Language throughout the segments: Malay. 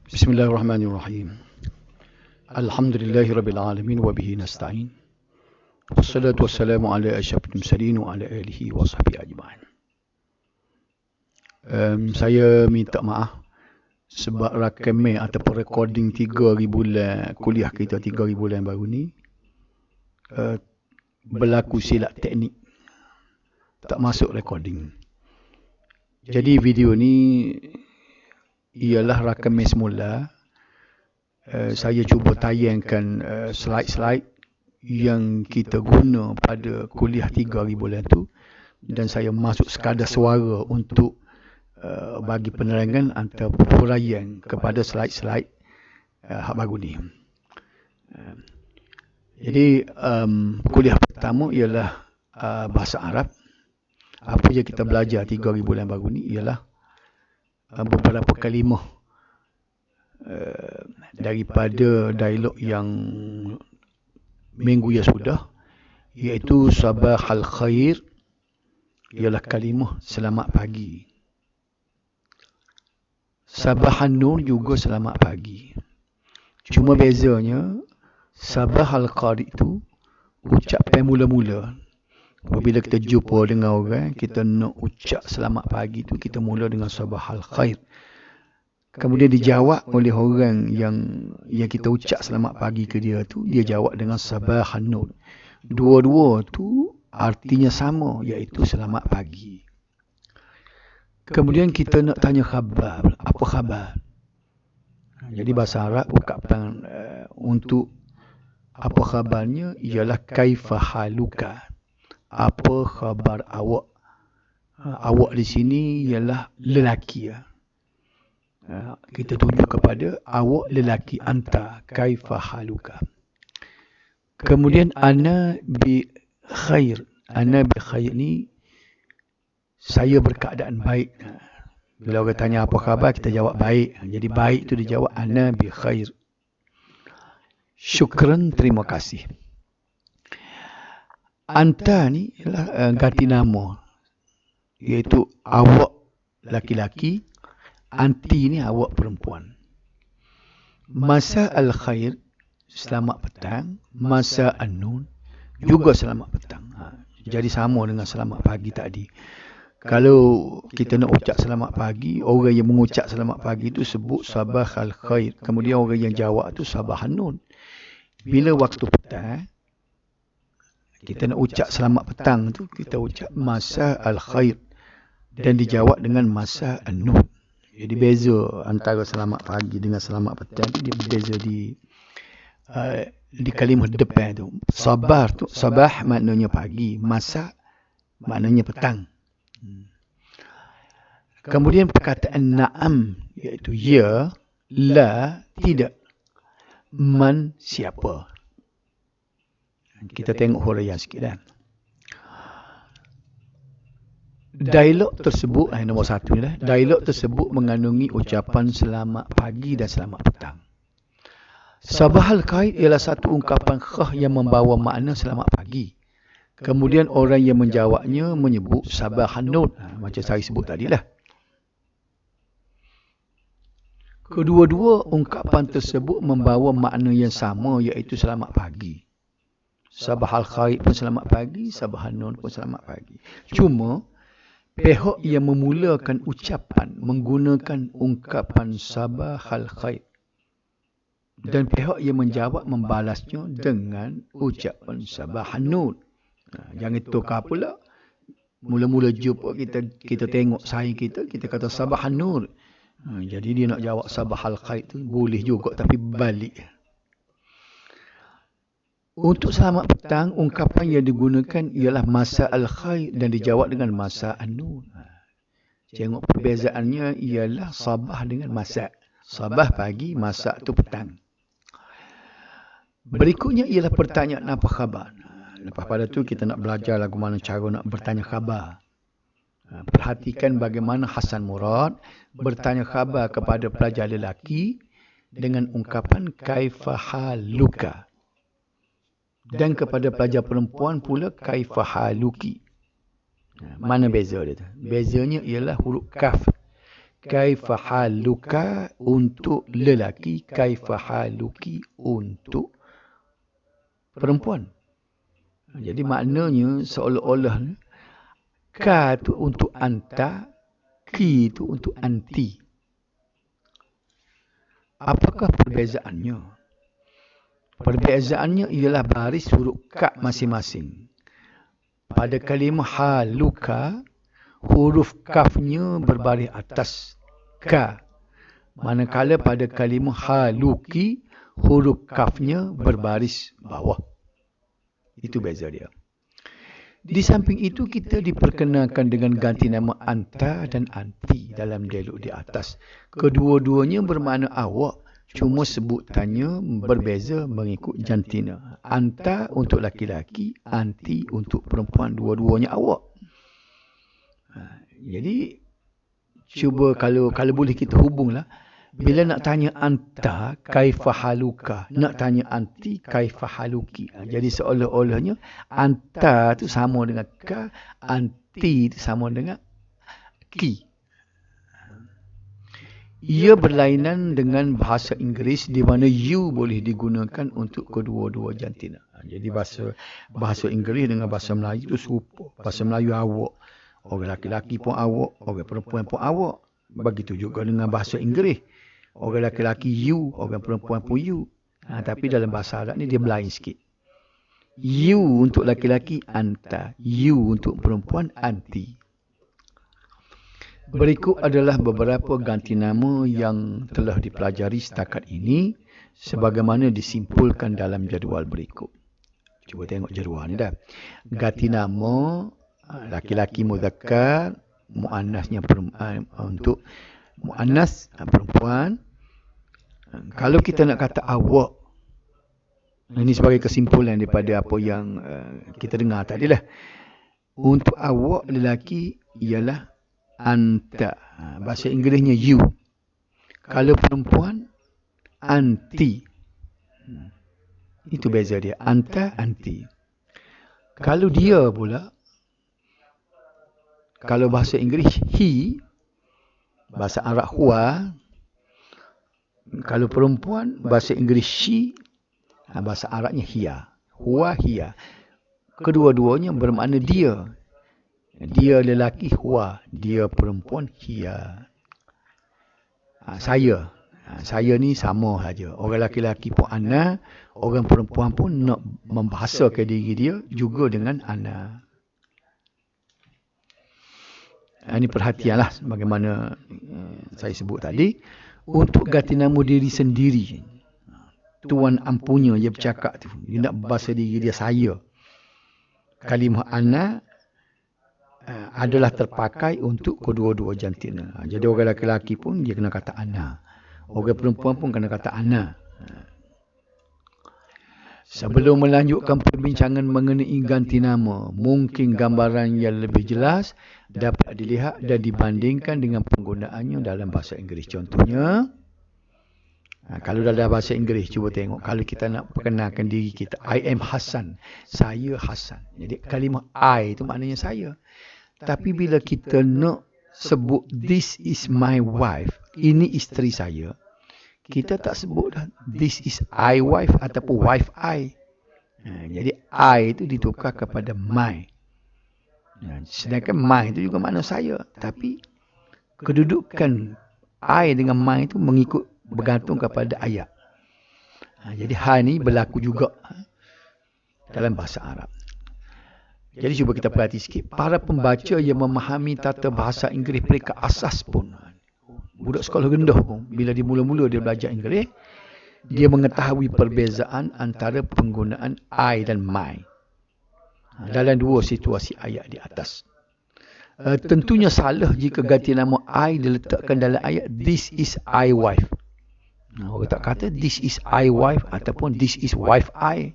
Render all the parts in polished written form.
Bismillahirrahmanirrahim. Alhamdulillahirrabbilalamin wa bihi nasta'in. Wassalatu wassalamu ala asyrafil mursalin wa ala alihi wa sahbihi ajma'in. Saya minta maaf sebab rakaman ataupun recording 3 hari bulan kuliah kita 3 hari bulan baru ni berlaku silap teknik, tak masuk recording. Jadi video ni ialah rakaman semula. Saya cuba tayangkan slide-slide yang kita guna pada kuliah 3 hari bulan tu, dan saya masuk sekadar suara untuk bagi penerangan atau huraian kepada slide-slide hak baru ni. Jadi kuliah pertama ialah bahasa Arab. Apa yang kita belajar 3 hari bulan baru ni ialah beberapa kalimah daripada dialog yang minggu yang sudah, iaitu sabahal khair ialah kalimah selamat pagi. Sabahan nur juga selamat pagi. Cuma bezanya sabahal qari itu ucapan mula-mula. Apabila kita jumpa dengan orang, kita nak ucap selamat pagi tu, kita mula dengan sabahal khair. Kemudian dijawab oleh orang yang kita ucap selamat pagi ke dia tu, dia jawab dengan sabahan nur. Dua-dua tu artinya sama, iaitu selamat pagi. Kemudian kita nak tanya khabar, apa khabar? Jadi bahasa Arab ungkapan untuk apa khabarnya ialah kaifa haluka. Apa khabar awak? Awak di sini ialah lelaki ya. Kita tunjuk kepada awak lelaki, anta kaifa haluka. Kemudian ana bi khair. Ana bi khair ni saya berkeadaan baik. Bila orang tanya apa khabar, kita jawab baik. Jadi baik tu dijawab ana bi khair. Syukran, terima kasih. Anta ni ialah ganti nama, iaitu awak laki-laki, anti ni awak perempuan. Masa al-khair, selamat petang. Masa an-nun, juga selamat petang. Jadi sama dengan selamat pagi tadi. Kalau kita nak ucap selamat pagi, orang yang mengucap selamat pagi itu sebut sabah al-khair. Kemudian orang yang jawab tu sabah an-nun. Bila waktu petang, kita nak ucap selamat petang tu, kita ucap masa al-khair. Dan dijawab dengan masa an-nun. Jadi beza antara selamat pagi dengan selamat petang tu, dia beza di kalimah depan tu. Sabah tu, sabah maknanya pagi, masa maknanya petang. Kemudian perkataan na'am, iaitu ya, la, tidak, man, siapa. Kita tengok huraian sikit dah. Dialog tersebut, nombor 1 ni dah. Dialog tersebut mengandungi ucapan selamat pagi dan selamat petang. Sabahal khair ialah satu ungkapan khah yang membawa makna selamat pagi. Kemudian orang yang menjawabnya menyebut sabahan nur, macam saya sebut tadi lah. Kedua-dua ungkapan tersebut membawa makna yang sama, iaitu selamat pagi. Sabahal khair pun selamat pagi, sabahan nur pun selamat pagi. Cuma pihak yang memulakan ucapan menggunakan ungkapan sabahal khair, dan pihak yang menjawab membalasnya dengan ucapan sabahan nur. Jangan tukar pula. Mula-mula jumpa kita tengok saing kita kata sabahan nur. Jadi dia nak jawab sabahal khair tu boleh juga, tapi balik. Untuk selamat petang, ungkapan yang digunakan ialah masa al-khair dan dijawab dengan masa an-nur. Tengok perbezaannya ialah sabah dengan masa. Sabah pagi, masa tu petang. Berikutnya ialah pertanyaan apa khabar. Lepas pada tu kita nak belajar lagu mana cara nak bertanya khabar. Perhatikan bagaimana Hasan Murad bertanya khabar kepada pelajar lelaki dengan ungkapan kaifa haluka. Dan kepada pelajar perempuan pula kaifa haluki. Mana beza dia tu? Bezanya ialah huruf kaf. kaifa haluka untuk lelaki, kaifa haluki untuk perempuan. Jadi maknanya seolah-olah ka tu untuk anta, ki tu untuk anti. Apakah perbezaannya? Perbezaannya ialah baris huruf ka masing-masing. Pada kalimah haluka, huruf kafnya berbaris atas ka. Manakala pada kalimah haluki, huruf kafnya berbaris bawah. Itu beza dia. Di samping itu, kita diperkenalkan dengan ganti nama anta dan anti dalam dialog di atas. Kedua-duanya bermakna awak, cuma sebutannya berbeza mengikut jantina. Anta untuk laki-laki, anti untuk perempuan, dua-duanya awak. Jadi, cuba kalau boleh kita hubunglah. Bila nak tanya anta, kaifa haluka. Nak tanya anti, kaifa haluki. Jadi seolah-olahnya, anta tu sama dengan ka, anti tu sama dengan ki. Ia berlainan dengan bahasa Inggeris di mana you boleh digunakan untuk kedua-dua jantina. Jadi bahasa Inggeris dengan bahasa Melayu tu serupa. Bahasa Melayu awak. Orang laki-laki pun awak, orang perempuan pun awak. Begitu juga dengan bahasa Inggeris. Orang laki-laki you, orang perempuan pun you. Tapi dalam bahasa Arab ni dia berlain sikit. You untuk laki-laki, anta. You untuk perempuan, anti. Berikut adalah beberapa ganti nama yang telah dipelajari setakat ini sebagaimana disimpulkan dalam jadual berikut. Cuba tengok jadual ni dah. Ganti nama laki-laki muzakkar, muannasnya untuk muannas perempuan. Kalau kita nak kata awak, ini sebagai kesimpulan daripada apa yang kita dengar tadi lah. Untuk awak lelaki ialah anta. Bahasa Inggerisnya you. Kalau perempuan, anti. Itu beza dia. Anta, anti. Kalau dia pula, kalau bahasa Inggeris he, bahasa Arab huwa. Kalau perempuan, bahasa Inggeris she, bahasa Arabnya hiya. Huwa, hiya. Kedua-duanya bermakna dia. Dia lelaki, huwa. Dia perempuan, hiya. Saya. Saya ni sama saja. Orang laki-laki pun ana, orang perempuan pun nak membahasakan diri dia juga dengan ana. Ini perhatianlah bagaimana saya sebut tadi. Untuk ganti nama diri sendiri. Tuan ampunya dia bercakap tu. Dia nak bahasa diri dia saya. Kalimah ana adalah terpakai untuk kedua-dua jantina. Jadi orang lelaki pun dia kena kata ana. Orang perempuan pun kena kata ana. Sebelum melanjutkan perbincangan mengenai ganti nama, mungkin gambaran yang lebih jelas dapat dilihat dan dibandingkan dengan penggunaannya dalam bahasa Inggeris. Contohnya, kalau dalam bahasa Inggeris, cuba tengok. Kalau kita nak perkenalkan diri kita, I am Hasan. Saya Hasan. Jadi kalimah I itu maknanya saya. Tapi bila kita nak sebut this is my wife, ini isteri saya, kita tak sebut dah this is I wife ataupun wife I. Jadi I itu ditukar kepada my. Sedangkan my itu juga makna saya. Tapi kedudukan I dengan my itu mengikut bergantung kepada ayat. Jadi hal ini berlaku juga dalam bahasa Arab. Jadi cuba kita perhati sikit. Para pembaca yang memahami tata bahasa Inggeris mereka asas pun. Budak sekolah rendah pun, bila dia mula-mula dia belajar Inggeris, dia mengetahui perbezaan antara penggunaan I dan my dalam dua situasi ayat di atas. Tentunya salah jika ganti nama I diletakkan dalam ayat this is I wife. Orang tak kata this is I wife ataupun this is wife I.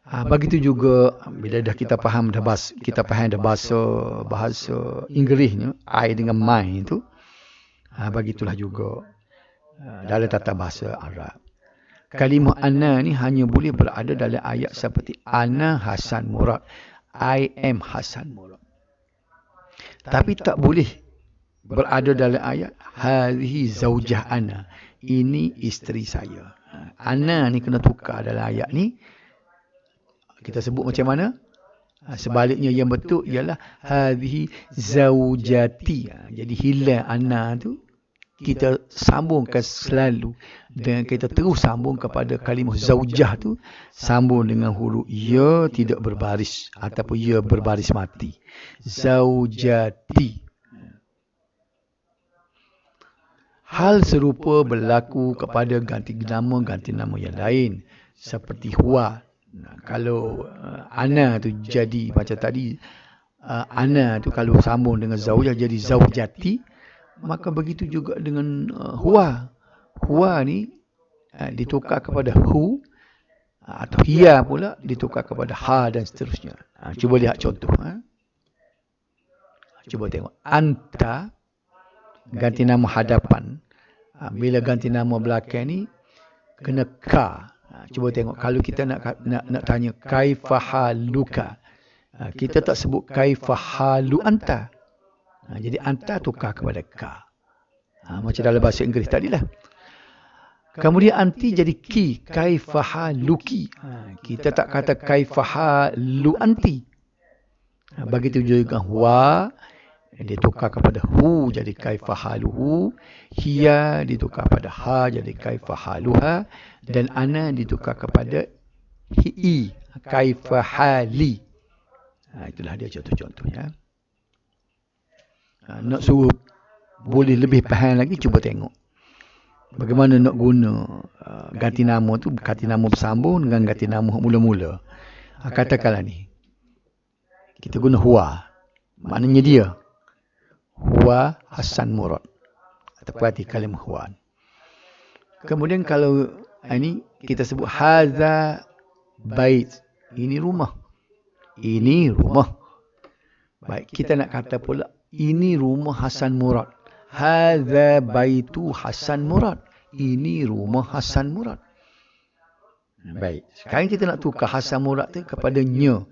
Begitu juga bila dah kita faham dah bahasa Inggerisnya I dengan my itu, begitulah juga dalam tata bahasa Arab. Kalimah ana ni hanya boleh berada dalam ayat seperti ana Hasan Murad, I am Hasan Murad. Tapi tak boleh berada dalam ayat hadhihi zaujah ana, ini isteri saya. Ana ni kena tukar dalam ayat ni. Kita sebut macam mana? Sebaliknya yang betul ialah hadhihi zaujati. Jadi hilang ana tu kita sambungkan selalu dengan kita terus sambung kepada kalimah zaujah tu, sambung dengan huruf ya tidak berbaris ataupun ya berbaris mati. Zaujati. Hal serupa berlaku kepada ganti nama yang lain seperti huwa. Kalau ana tu jadi macam tadi, ana tu kalau sambung dengan zaujah jadi zaujati, maka begitu juga dengan huwa. Huwa ni ditukar kepada hu, atau hiya pula ditukar kepada ha dan seterusnya. Cuba lihat contoh. Cuba tengok. Anta ganti nama hadapan. Bila ganti nama belakang ni kena ka. Cuba tengok kalau kita nak tanya kaifa haluka, kita tak sebut kaifa halu anta. Jadi anta tukar kepada ka. Macam dalam bahasa Inggeris tadilah. Kemudian anti jadi ki, kaifa haluki. Kita tak kata kaifa halu anti. Begitu juga huwa ditukar kepada hu jadi kaifa haluhu, hiya ditukar kepada ha jadi kaifa haluha, dan ana ditukar kepada hi kaifa hali. Itulah dia contoh-contohnya. Nak suruh boleh lebih faham lagi, cuba tengok bagaimana nak guna ganti nama tu, ganti nama bersambung dengan ganti nama mula-mula. Katakanlah ni kita guna huwa, maknanya dia. Huwa Hasan Murad. Terperhati kalimah huwa. Kemudian kalau ini kita sebut hadza bait, ini rumah. Ini rumah. Baik, kita nak kata pula ini rumah Hasan Murad. Hadza baitu Hasan Murad. Ini rumah Hasan Murad. Baik, sekarang kita nak tukar Hasan Murad tu kepada nya.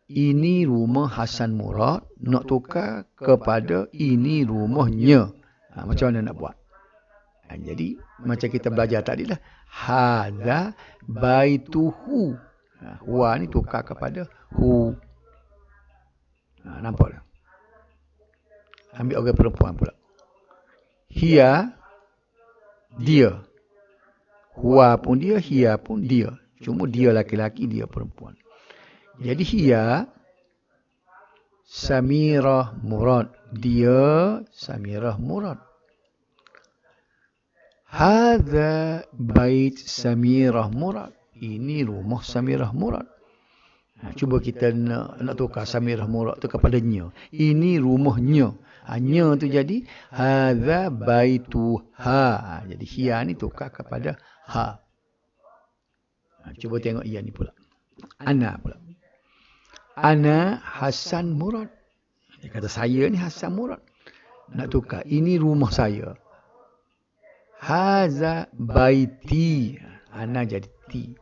Ini rumah Hasan Murad, nak tukar kepada ini rumahnya. Macam mana nak buat? Jadi macam kita belajar tadi lah. Hadza baituhu. Huwa ni tukar kepada hu. Nampak tak? Ambil orang perempuan pula. Hiya, dia. Huwa pun dia, hiya pun dia. Cuma dia laki-laki, dia perempuan. Jadi hiya Samirah Murad. Dia Samirah Murad. Hadza bait Samirah Murad. Ini rumah Samirah Murad. Cuba kita nak tukar Samirah Murad tu kepada nya. Ini rumahnya. Nya tu jadi hadza baituha. Jadi hiya ni tukar kepada ha. Cuba tengok ia ni pula. Ana pula. Ana Hasan Murad. Dia kata saya ni Hasan Murad. Nak tukar. Ini rumah saya. Haza baiti. Ana jadi ti.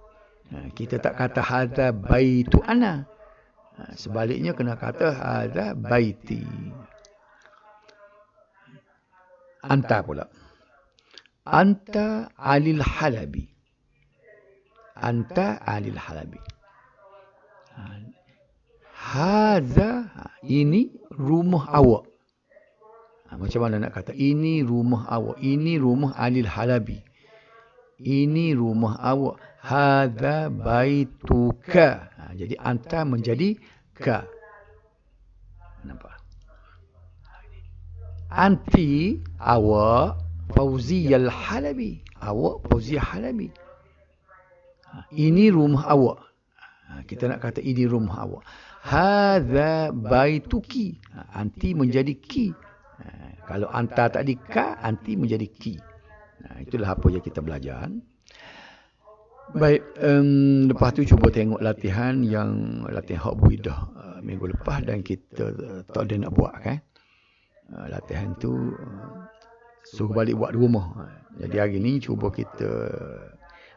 Kita tak kata haza baitu ana. Sebaliknya kena kata haza baiti. Anta pula. Anta Alil Halabi. Anta Alil Halabi. Haza, ini rumah awak. Macam mana nak kata? Ini rumah awak. Ini rumah Alil Halabi. Ini rumah awak. Haza baituka. Jadi anta menjadi ka. Nampak? Anti, awak, Fauziyal Halabi. Awak Fauziyah Halabi. Ini rumah awak. Kita nak kata ini rumah awak. Hadza baituki. Anti menjadi ki. Kalau anta tadi ka, anti menjadi ki. Itulah apa yang kita belajar. Baik, lepas tu cuba tengok latihan hak buidah minggu lepas dan kita tak ada nak buat kan. Latihan tu suruh balik buat di rumah. Jadi hari ni cuba kita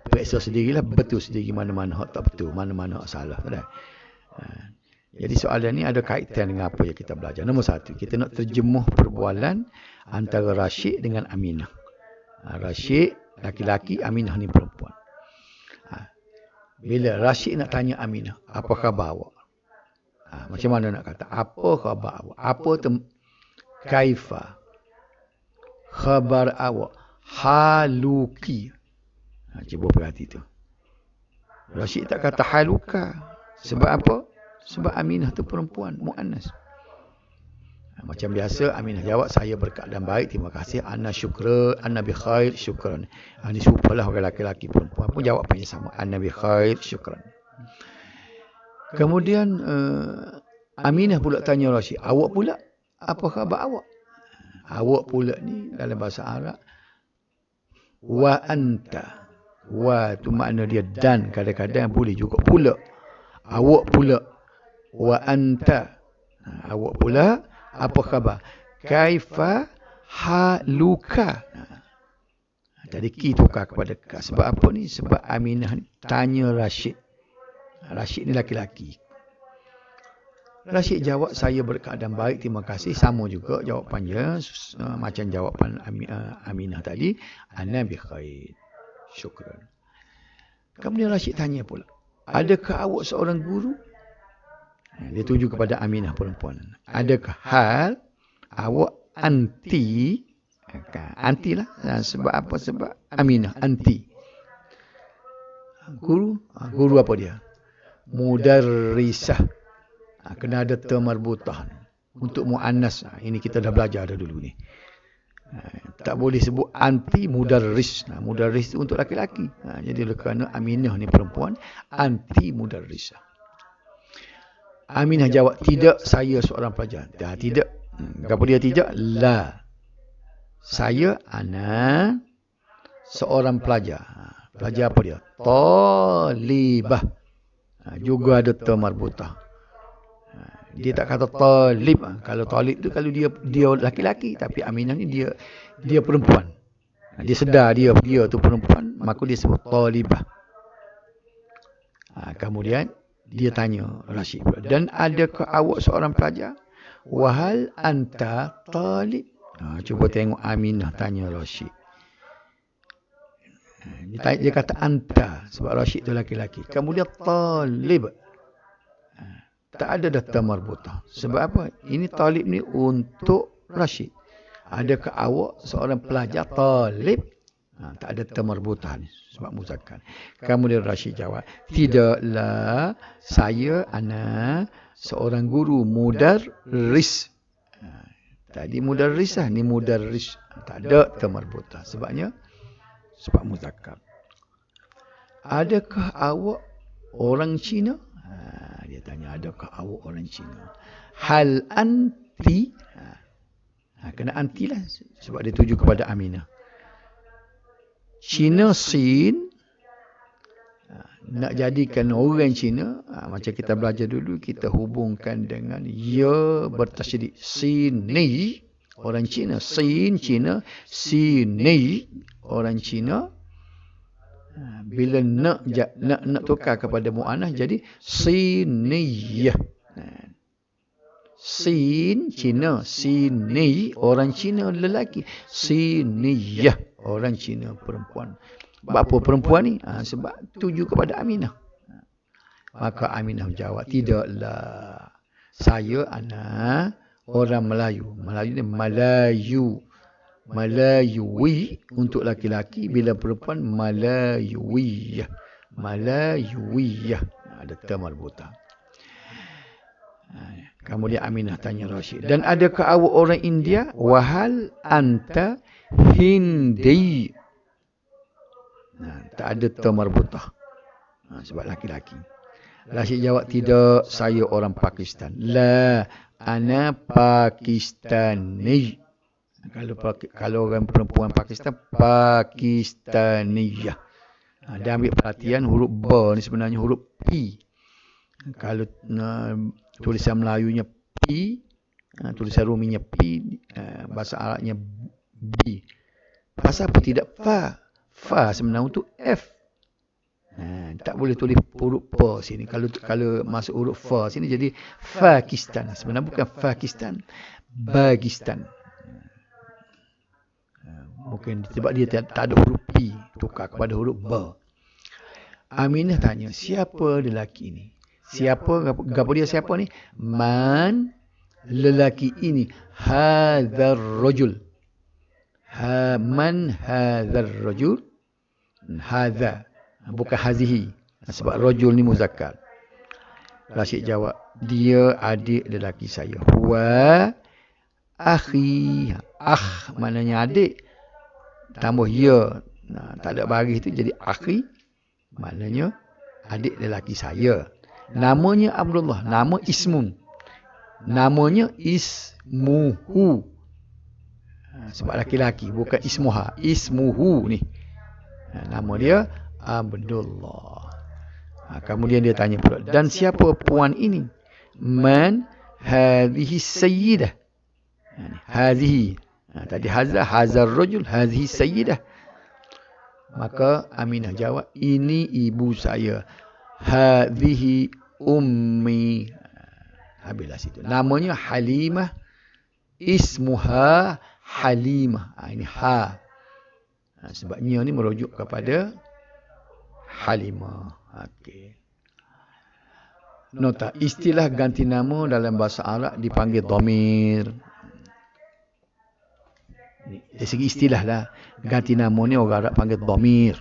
periksa sendirilah, betul sendiri mana-mana hak tak betul, mana-mana hak salah. Jadi soalan ni ada kaitan dengan apa yang kita belajar. Nombor satu, kita nak terjemuh perbualan antara Rashid dengan Aminah. Rashid laki-laki, Aminah ni perempuan. Bila Rashid nak tanya Aminah, apa khabar awak? Macam mana nak kata? Apa khabar awak? Apa tu? Kaifa? Khabar awak? Haluki. Cuba perhati tu. Rashid tak kata haluka. Sebab apa? Sebab Aminah tu perempuan, mu'annas. Macam biasa, Aminah jawab, saya berkeadaan baik, terima kasih. Ana syukra, ana bi khair, syukran. Ini serupalah orang laki-laki, perempuan pun jawapannya sama. Ana bi khair, syukran. Kemudian, Aminah pula tanya Rashid, awak pula, apa khabar awak? Awak pula ni, dalam bahasa Arab, wa anta. Wa tu makna dia dan, kadang-kadang boleh juga pula. Awak pula. Wa anta. Awak pula, apa khabar? Kaifa haluka. Jadi ki tukar kepada ka. Sebab apa ni? Sebab Aminah ni tanya Rashid. Rashid ni laki-laki. Rashid jawab, saya berkeadaan baik, terima kasih. Sama juga jawapannya, macam jawapan Aminah tadi. Ana bi khair, syukran. Kemudian Rashid tanya pula, adakah awak seorang guru? Dia tuju kepada Aminah perempuan. Adakah hal awak anti? Anti lah. Sebab apa? Sebab Aminah anti. Guru? Guru apa dia? Mudarrisah. Kena ada termarbutah. Untuk mu'annas. Ini kita dah belajar dah dulu ni. Tak boleh sebut anti mudarris. Mudarris itu untuk laki-laki. Jadi kerana Aminah ni perempuan, anti mudarrisah. Aminah jawab, tidak, saya seorang pelajar. Tidak. Kenapa dia tidak? La. Saya, ana, seorang pelajar. Pelajar apa dia? Talibah. Juga ada termarbutah. Dia tak kata talib. Kalau talib tu kalau dia laki-laki, tapi Aminah ni dia perempuan. Dia sedar dia tu perempuan, maka dia sebut talibah. Kemudian dia tanya Rashid pula, dan adakah awak seorang pelajar? Wahal anta talib. Cuba tengok Aminah tanya Rashid. Dia kata anta, sebab Rashid tu laki-laki. Kemudian talib. Tak ada data marbutah. Sebab apa? Ini talib ni untuk Rashid. Adakah awak seorang pelajar talib? Tak ada termarbutah ni. Sebab muzakkar. Kemudian Rashid jawab, tidaklah, saya, ana, seorang guru mudarris. Tadi mudarris lah. Ni mudarris. Tak ada termarbutah. Sebabnya, sebab muzakkar. Adakah awak orang Cina? Dia tanya, adakah awak orang Cina? Hal anti? Kena anti lah. Sebab dia tuju kepada Aminah. Cina, Sin. Nak jadikan orang Cina, macam kita belajar dulu, kita hubungkan dengan ya bertasydid. Sini, orang Cina. Sin, Cina. Sini, orang Cina. Bila nak tukar kepada mu'anah, jadi siniyah. Sin, Cina. Sini, orang Cina lelaki. Siniyah, orang Cina perempuan. Sebab apa perempuan ni? Sebab tuju kepada Aminah. Maka Aminah jawab, tidaklah, saya, ana, orang Melayu. Melayu ni Melayu. Melayui untuk laki-laki, bila perempuan Melayuiyah. Melayuiyah. Ada termarbutah. Kemudian Aminah tanya Rashid, dan adakah awak orang India? Wahal anta Hindi. Tak ada termarbutah. Sebab laki-laki. Rashid jawab, tidak, saya orang Pakistan. La, ana Pakistani. Kalau orang perempuan Pakistan, Pakistaniyah. Dia ambil perhatian huruf ba ni sebenarnya huruf P. Kalau tulisan Melayunya P, tulisan Ruminya P, bahasa Arabnya B. Pasal apa tidak fa? Fa sebenarnya untuk F. Tak boleh tulis huruf pa sini. Kalau masuk huruf fa sini jadi Pakistan. Sebenarnya bukan Pakistan, Bagistan. Mungkin sebab dia tak ada huruf P, tukar kepada huruf ba. Aminah tanya, siapa lelaki ini? Siapa, gapo dia siapa ni? Man, lelaki ini. Hadzal rajul. Man hadzal rajul. Hadza. Bukan hazihi. Sebab rajul ni muzakkar. Rasyid jawab, dia adik lelaki saya. Wa akhi. Maknanya adik. Tambah ya. Tak ada baris tu jadi akhi. Maknanya adik lelaki saya. Namanya Abdullah. Nama ismun. Namanya ismuhu. Sebab laki-laki. Bukan ismuha. Ismuhu ni. Nama dia Abdullah. Kemudian dia tanya pula, dan siapa puan ini? Man hadhihi sayyidah. Hadhihi. Tadi hazar rajul, hadhihi sayyidah. Maka Aminah jawab, ini ibu saya. Hadhihi ummi. Habislah situ. Namanya Halimah. Ismuha Halimah. Ini ha. Sebabnya ni merujuk kepada Halimah. Okey. Nota, istilah ganti nama dalam bahasa Arab dipanggil dhamir. Dari segi istilah lah. Ganti nama ni orang Arab panggil dhamir.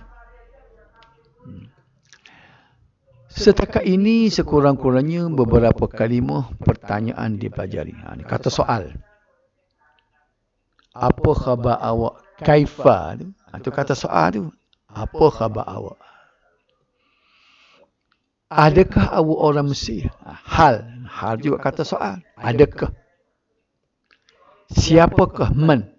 Setakat ini sekurang-kurangnya beberapa kalimah pertanyaan dipelajari. Kata soal. Apa khabar awak? Kaifa tu. Itu kata soal tu. Apa khabar awak? Adakah awak orang Mesir? Hal. Hal juga kata soal. Adakah? Siapakah man?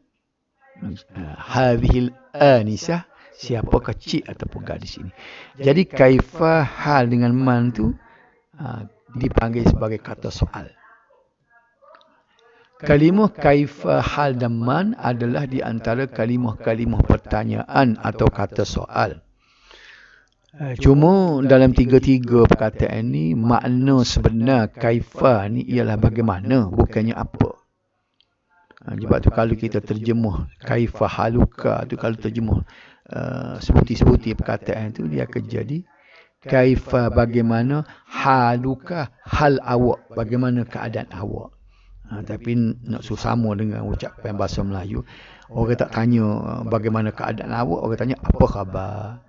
Hadhil anisah. Siapakah cik ataupun gadis ini? Jadi kaifa hal dengan man tu dipanggil sebagai kata soal. Kalimah kaifa hal dan man adalah di antara kalimah-kalimah pertanyaan atau kata soal. Cuma dalam tiga-tiga perkataan ni makna sebenar kaifa ni ialah bagaimana, bukannya apa. Sebab tu kalau kita terjemah kaifa haluka tu, kalau terjemah sebuti-sebuti perkataan tu, dia akan jadi kaifa bagaimana, haluka hal awak, bagaimana keadaan awak. Tapi nak sama dengan ucapan bahasa Melayu, orang tak tanya bagaimana keadaan awak, orang tanya apa khabar.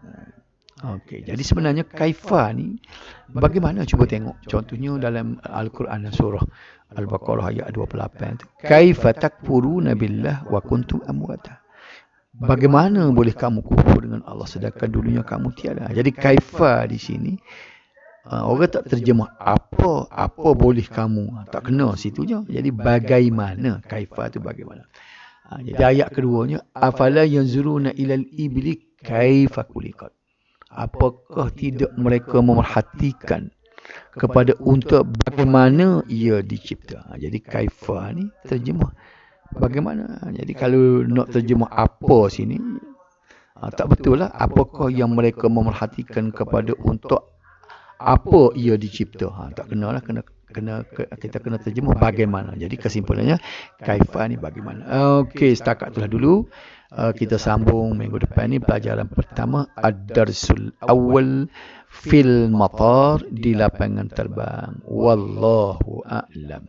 Okey, jadi sebenarnya kaifa ni bagaimana, cuba tengok contohnya dalam Al-Quran surah Al-Baqarah ayat 28 tu. Kaifa takfuruna billah wa kuntum amwata. Bagaimana boleh kamu kufur dengan Allah sedangkan dulunya kamu tiada. Jadi kaifa di sini orang tak terjemah apa boleh kamu, tak kena situ je. Jadi bagaimana, kaifa tu bagaimana. Jadi ayat keduanya, afala yanzuruna ilal ibli kaifa khuliqat. Apakah tidak mereka memerhatikan kepada unta bagaimana ia dicipta. Jadi kaifa ni terjemah bagaimana. Jadi kalau nak terjemah apa sini, tak betul lah. Apakah yang mereka memerhatikan kepada untuk apa ia dicipta. Tak kena lah. Kita kena terjemah bagaimana. Jadi kesimpulannya kaifa ni bagaimana. Okey, setakat itulah dulu. Kita sambung minggu depan ni pelajaran pertama, ad-darsul awal fil matar, di lapangan terbang. Wallahu a'lam.